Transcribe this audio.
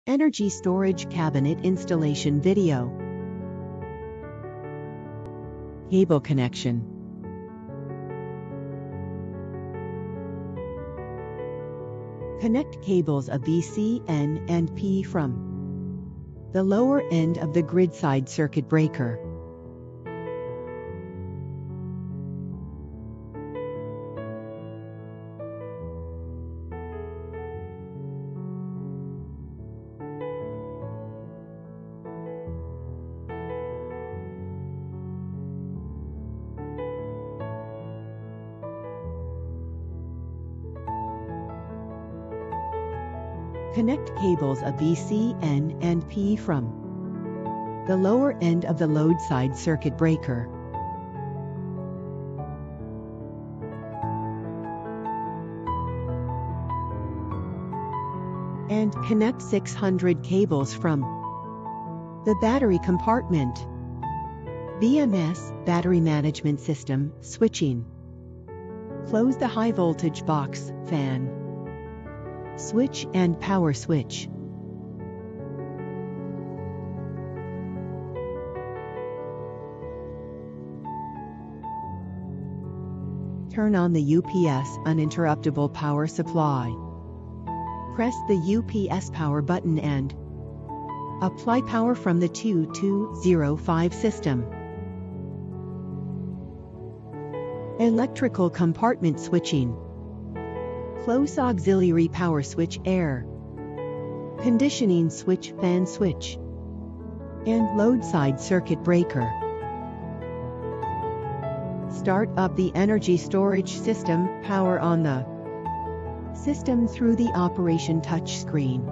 Energy storage cabinet installation video. Cable connection. Connect cables of V, C, N, and P from the lower end of the grid side circuit breaker. Connect cables of V, C, N, and P from the lower end of the load side circuit breaker. And connect 600 cables from the battery compartment. BMS, Battery Management System, switching. Close the high voltage box, fan, switch and power switch. Turn on the UPS uninterruptible power supply. Press the UPS power button and apply power from the 2205 system. Electrical compartment switching. Close auxiliary power switch, air conditioning switch, fan switch, and load side circuit breaker. Start up the energy storage system, power on the system through the operation touch screen.